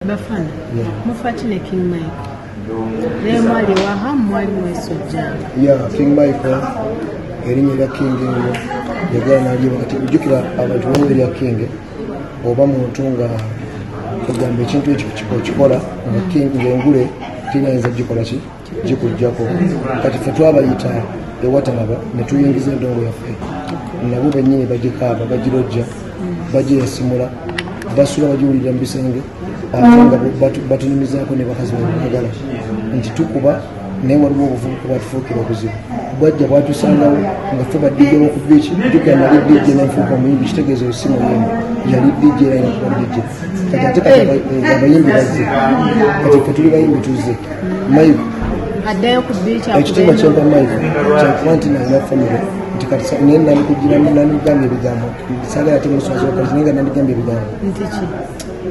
Bafana mufatine King Mike ne mwali waha mwali wesojja King Mike erinnya lya King yagala naje wakati ujukira abantu b'erinnya lya King oba muntu nga kugamba ekintu ekyo kikola nga King ngengule tinayinza gikola ki gikujjako kati ffe twabayita ewatanaba ne tuyingiza endongo yaffe nabo bennyini bagikaaba bagirojja bagyesimula basula bagiwulira mu bisenge nga batunyumizaako ne bakazi babagala nti tukuba naye waliwo obuvubuka bwatufuukira obuzibu bwajja bwatusangawo nga ffe badijja w'oku biiki jjukira nali dijje nenfuuka omuyimbi kitegeeza osimu yembi yali dijje era inakuba dijje kati ate kati abayimbi bazze kati ffe tuli bayimbi tuzze mayiku addayo ku biiki ekitima kyempa mayiku kyakuba nti nalina famire nti kati naye nandigambye ebigambo saagala ate musozookalizi naye nga nandigambye ebigambo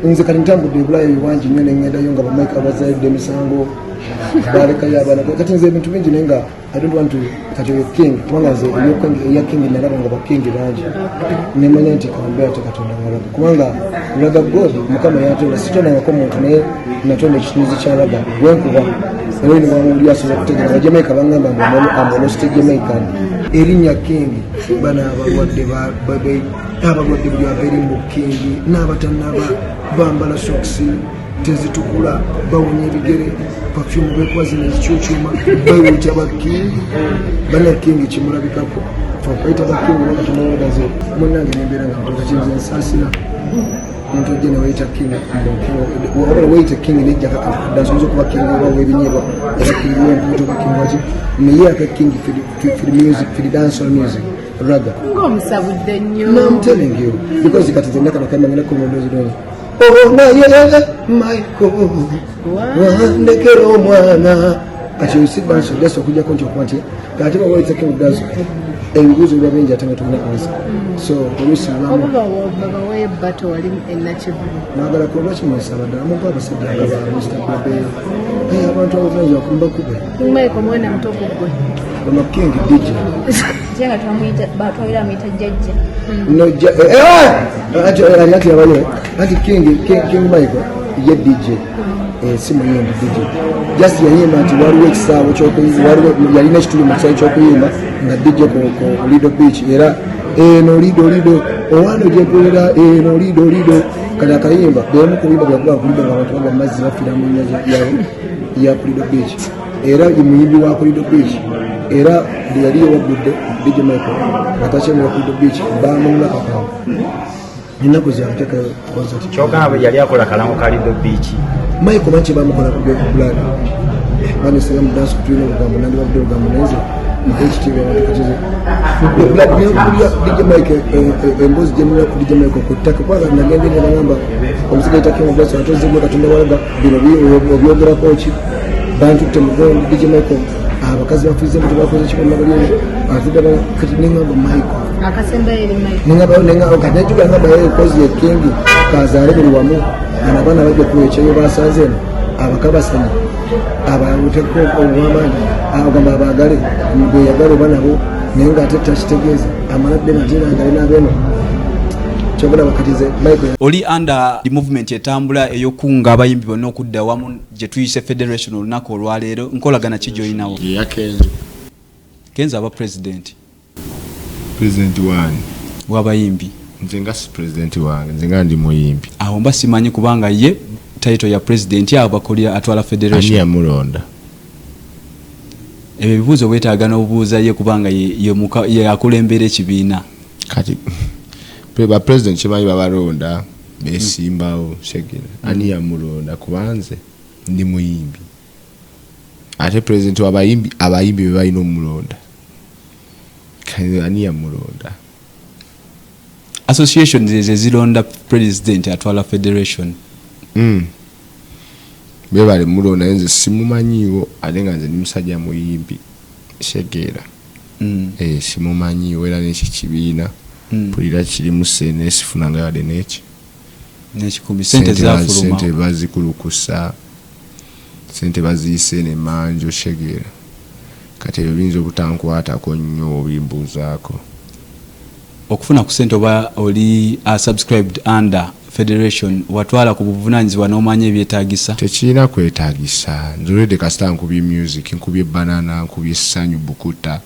nze kati ntambudde ebulayo ewangi nnyo nengendayo nga bamayika bazaalidde emisango balekayo abaana kati nze ebintu bingi naye nga I don't want to kati oyo King kubanga nze eya King nalaba nga bakingi bangi nemanya nti kambe ate Katonda ngalaga kubanga laga God Mukama yatonda sitondangako muntu naye natonda ekituuzi kyalaga gwenkuba era ni wamuli asobola kutegeera Bajamaika bangamba amonosti Jamaican erinnya King bana abalwadde abalwadde buli abeeri mu King n'abatanaba bambala sokisi tezitukula bawonya ebigere perfume bekwazi nezikyukyuma bayita ba King bana King kimulabikako fakwita ba King wakatumawagaze munange nembeera nga mtoka kinze nsasira muntu ojja newayita King wabala wayita King nejja kakadansonza okuba King oba webinyebwa era King wempuuta oba King waki naye ate King for the music for the dancehall music raga ng'omusabudde nnyo I'm telling you because kati nze nakana kamanyira komondoozi dono oh naye Michael wandekera omwana kati osibanso jasa okujjako nti okuba nti kati bawayita King dazo ebibuuzo biba bingi ate nga tulina kanisa so oluusi babaweyo bato wali enakivulu naagala kulwaki mwesaba ddala mumpa abasajja nga ba Mr. Babe abantu abavanyi bakumbakube Michael mwana muto gugwe ono King DJ jenga batwalira amuyita jjajja anati abayo anti King Michael ye DJ si muyimbi DJ just yayimba nti waliwo ekisaawe kyokuyimba yalina ekituli mu kisaawe kyokuyimba nga DJ ku Lido Beach era eno lido owano gyegolera eno lido kali akayimba bemu kubimba byakuba kulido nga abantu bagwa mazzi bafira mu nnyanja ya ku Lido Beach era muyimbi wa ku Lido Beach era yali yewagudde DJ Michael atakyemera ku Lido Beach bamulaka kawo ninaku zyakuteeka concert kyogamba yali akola kalango ka Lido Beach Michael manchi bamukola ku bulani bani sanga mudansi kutwina obugambo nandi wabudde obugambo nenze HTV abatukatize black nekulya DJ Michael embozi gyenera ku DJ Michael ku ttaka kwaga nagende ne bagamba omusigaita King Bless atozebwa Katonda walaga bino obyogerako ki bantu temugongo DJ Michael abakazi bafize mutu bakoze kikolwa bali azidaba kati ningamba Michael akasemba eri Michael ningamba kanajuga ngamba yeye kozi ye King kazale buli wamu anabana bajja kuweekyeyo basanze abakabasanya abaluteko obwamaanyi agamba abagale bweyagala oba nabo naye nga ate takitegeeza amalabbe natenangale nabeno kyogera bakatize Michael oli under the movement etambula eyokunga abayimbi bonna okudda wamu gye tuyise federation olunaku olwaleero nkolagana ki gy'olinawo Kenzo aba president wani w'abayimbi nze nga si president wange nze nga ndi muyimbi awo mba simanyi kubanga ye title ya president abakulira atwala federation ani yamulonda ebyo ebibuuzo bwetaaga n'obubuuza ye kubanga ye akulembera ekibiina kati ba president kimanyi babalonda besimbawo shegera ani yamulonda kubanze ndi muyimbi ate president w'abayimbi abayimbi be balina omulonda kati ani yamulonda association zilonda president atwala federation bebale mulonda nze simumanyiwo ate nga nze ndi musajja muyimbi shegera simumanyiwo era n'ekikibiina pulira kirimu sene sifunanga yadde n'ekikumi sente zafuluma sente bazikulukusa sente baziyise nemanjo shegera kati ebyo biyinza obutankwatako nnyo obimbuuzaako okufuna ku sente oba oli subscribed under Federation watwala ku buvunanyizibwa n'omanya ebyetaagisa? Tekirina kwetaagisa. Nzolede kasita nkubye music, nkubye banana, nkubye sanyu bukuta,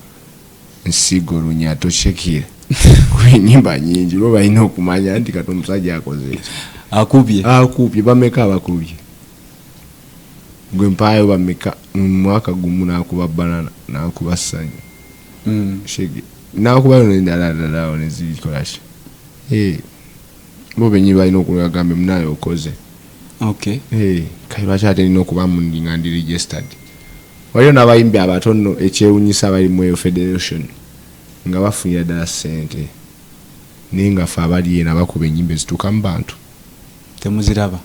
nsigo lunyato chekire. Kubye nyimba nyingi bo balina okumanya nti kati omusajja akoze ekyo. Akubye bameka abakubye. Gwe mpayo bameka mwaka gumu nakuba banana nakuba sanyu. Shege. Nakuba ndala onezikolashe. Bo benyi balina okugambe munayo okoze. Okay. Kai bachate nino kuba mundinga ndi registered. Waliyo n'abayimbi abatono ekyewunyisa bali mu Federation nga bafunira ddala ssente ninga fa abali yena bakuba ennyimba ezituuka mu bantu. Temuziraba?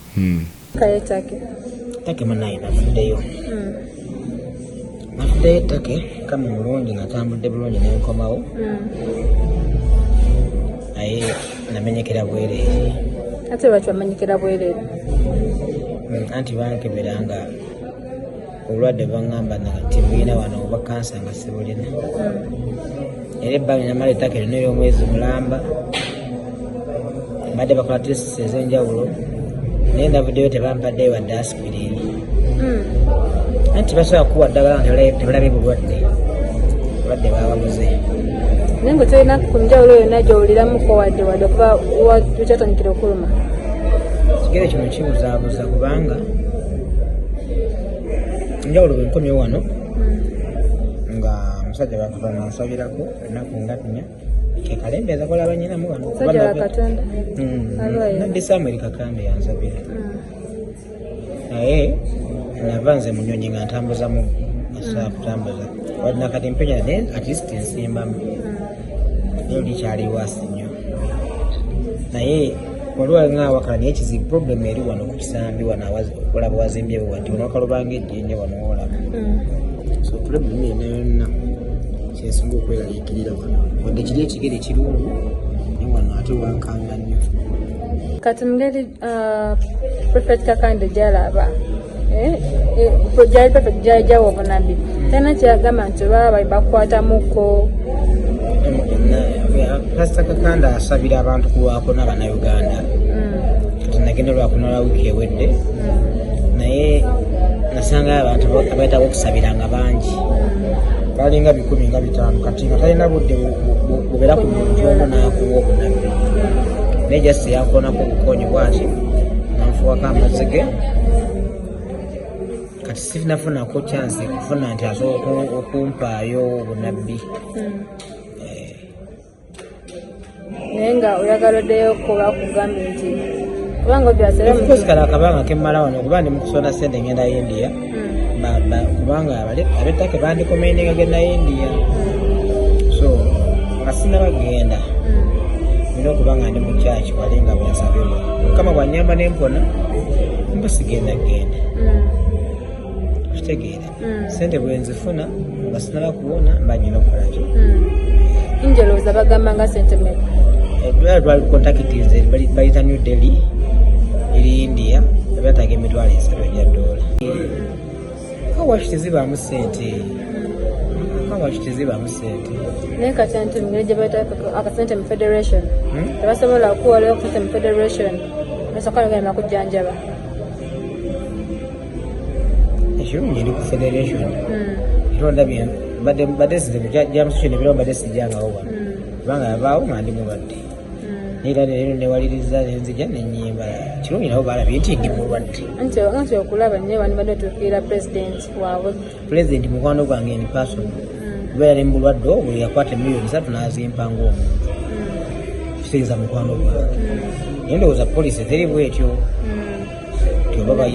Take manayi nafuddeyo. Nafuddeyo take kama mulungi natambudde bulungi nenkomawo. Naye namenyekera bwereere. Ate lwaki wamenyekera bwereere? Anti bankeberanga obulwadde bangamba nti bulina wano oba kansa nga sibulina. Era ebbanga namala ettaka lino ery'omwezi mulamba badde bakola tests ez'enjawulo naye ndavuddeyo tebampaddeyo wadde aspirini. Anti basobola kuwa ddagala nga tebalabye bulwadde bababuze. Naye nga tolina ku njawulo yonna gy'owuliramuko wadde okuba wekyatandikira okuluma? Ekigere kino kibuzaabuza kubanga njawulo bwe nkomye wano nga omusajja bakava nansabirako ennaku nga 4 kekalembeeza kola banyinamu wano musajja wa Katonda naddisaamu eri kakambe yansabira naye nava nze munyonyi nga ntambuza mu asobola kutambuza wadde nakati mpenya naye at least nsimbamu naye likyali waasi nnyo naye waliwo ng'awakala naye kizibu problem eri wano ku kisambi wano olaba wazimbyewo wati onokalubanga ejjenja wano olaba so problem yonna yonna kyensinga okweraliikirira wano wadde kiri ekigere kirungu naye wano ate wankanga nnyo. Kati mungeri Prophet Kakande gyalaba gyali Prophet gyalijawa obunabi tena kyagamba nti baba bakwatamuko. Pastor Kakanda asabira abantu kulwako n'Abannayuganda. Nagenda lwakunala wiiki ewedde naye nasanga abantu abaetaaga okusabiranga bangi balinga 10 nga 5 kati nga talina budde bubeera ku muntu omu n'akuwa obunabi naye jasi yankoonako obukonyi bwati nanfuwako amazige kati sinafunako chance kufuna nti asobola okumpaayo obunabbi. Naye nga oyagala oddeyo kuba kugambye nti kubanga obyasera kala akabanga kemmala wano kuba ndi mukusonda sente ngenda India kubanga abettake bandikomeninga genda India so nga sinabagenda nina okubanga ndi mu kyaki walinga bwensabirwa mukama bwanyamba nempona mba sigenda genda kitegeera sente bwenzifuna nga sinaba kuwona mba nyina okukolaki. Injelooza bagamba nga sente meka twali kontakitize bayita New Delhi eri India beetaaga emitwalo 3 egya dola. Kawaki tezibaamu ssente naye kati nti mungeri gye baita akasente mu Federation tebasobola okuwalayo okasente mu Federation basokalagana kujjanjaba. Ekirungi ndi ku Federation ndabye badde sizibu gyamusukyo nebirawo badde sijjangawo wano kubanga yavaawo nga ndi mulwadde era leero newaliriza nenzija nenyimba kirungi nabo balabye nti ndi mulwadde anti okulaba nye bani badde otuukirira president waabwe mukwano gwange en person kubeera ne mulwadde obwo yakwata miliyoni 3 n'azimpanga omuntu kitegeeza mukwano gwange naye ndowooza polisi teri bwetyo nti oba